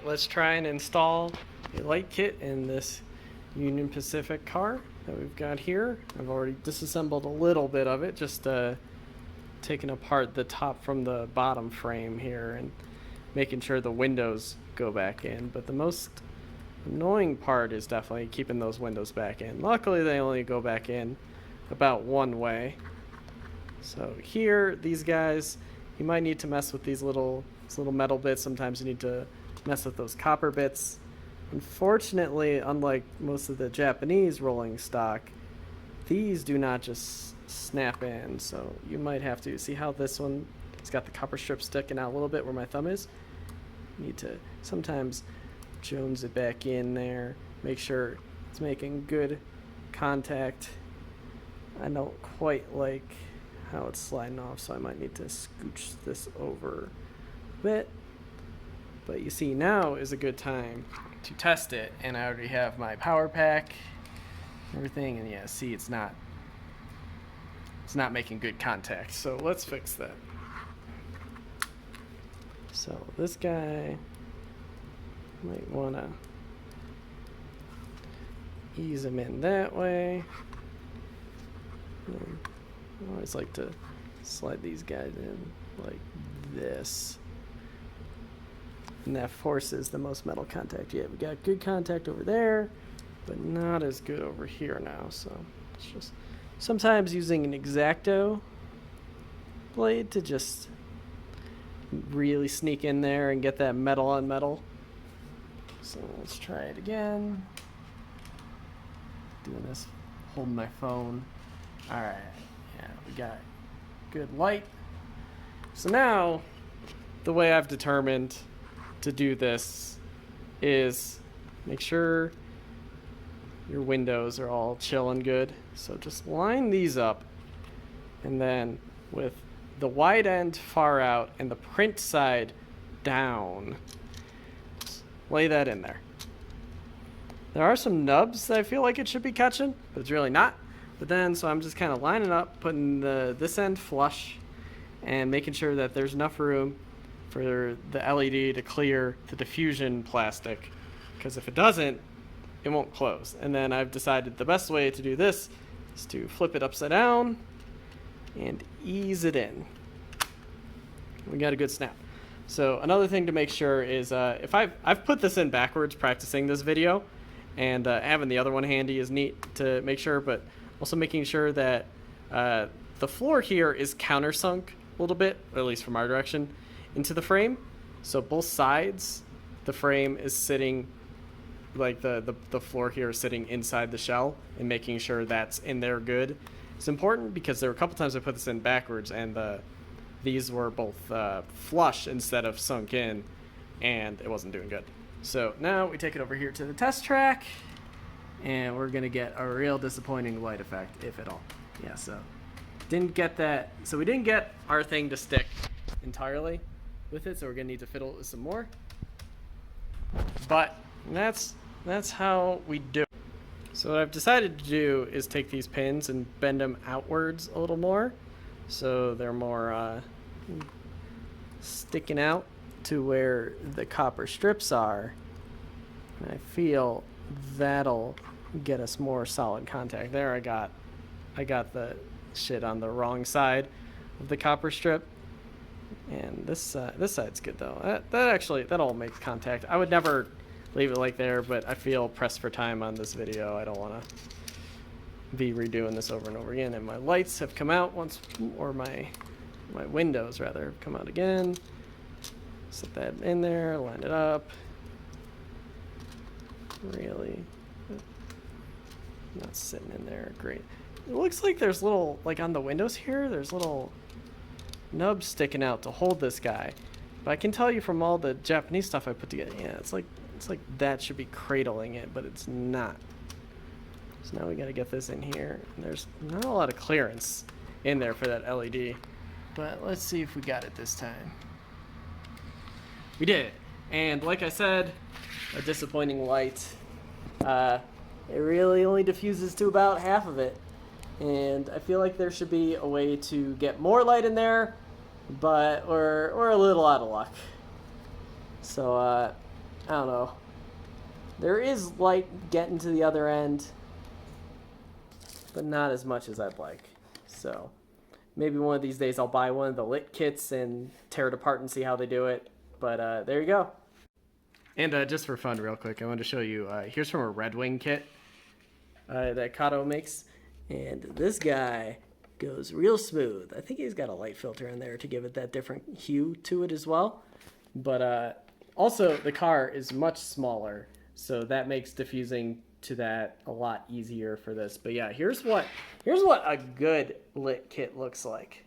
Let's try and install a light kit in this Union Pacific car that we've got here. I've already disassembled a little bit of it, just taking apart the top from the bottom frame here and making sure the windows go back in. But the most annoying part is definitely keeping those windows back in. Luckily, they only go back in about one way. So here, these guys, you might need to mess with these little metal bits. Sometimes you need to mess with those copper bits. Unfortunately, unlike most of the Japanese rolling stock, these do not just snap in, so you might have to see how this one, it's got the copper strip sticking out a little bit where my thumb is. You need to sometimes jones it back in there, make sure it's making good contact. I don't quite like how it's sliding off, so I might need to scooch this over a bit. But you see, now is a good time to test it, and I already have my power pack, everything, and yeah, see, it's not making good contact. So let's fix that. So this guy might want to ease him in that way. I always like to slide these guys in like this. And that forces the most metal contact. Yeah, we got good contact over there, but not as good over here now. So it's just sometimes using an X-Acto blade to just really sneak in there and get that metal on metal. So let's try it again. Doing this, holding my phone. All right, yeah, we got good light. So now, the way I've determined to do this is make sure your windows are all chill and good. So just line these up, and then with the wide end far out and the print side down, just lay that in there. There are some nubs that I feel like it should be catching, but it's really not. But then, so I'm just kind of lining up, putting this end flush, and making sure that there's enough room for the LED to clear the diffusion plastic, because if it doesn't, it won't close. And then I've decided the best way to do this is to flip it upside down and ease it in. We got a good snap. So another thing to make sure is if I've put this in backwards practicing this video, and having the other one handy is neat to make sure, but also making sure that the floor here is countersunk a little bit, or at least from our direction, into the frame. So both sides, the frame is sitting, like the floor here is sitting inside the shell, and making sure that's in there good. It's important because there were a couple times I put this in backwards, and these were both flush instead of sunk in, and it wasn't doing good. So now we take it over here to the test track, and we're gonna get a real disappointing light effect, if at all. Yeah, so didn't get that. So we didn't get our thing to stick entirely with it, so we're gonna need to fiddle with some more. But that's how we do it. So what I've decided to do is take these pins and bend them outwards a little more, so they're more sticking out to where the copper strips are. And I feel that'll get us more solid contact. There, I got the shit on the wrong side of the copper strip. And this side's good though. That all makes contact. I would never leave it like there, but I feel pressed for time on this video. I don't want to be redoing this over and over again. And my lights have come out once, or my windows rather have come out again. Set that in there, line it up. Really not sitting in there great. It looks like there's little, like on the windows here, there's little nubs sticking out to hold this guy. But I can tell you from all the Japanese stuff I put together, yeah, it's like that should be cradling it, but it's not. So now we gotta get this in here. And there's not a lot of clearance in there for that LED. But let's see if we got it this time. We did. And like I said, a disappointing light. It really only diffuses to about half of it. And I feel like there should be a way to get more light in there, but we're a little out of luck. So I don't know. There is light getting to the other end, but not as much as I'd like. So maybe one of these days I'll buy one of the lit kits and tear it apart and see how they do it. But there you go. And just for fun, real quick, I wanted to show you, here's from a Red Wing kit that Kato makes. And this guy goes real smooth. I think he's got a light filter in there to give it that different hue to it as well. But also, the car is much smaller, so that makes diffusing to that a lot easier for this. But yeah, here's what a good lit kit looks like.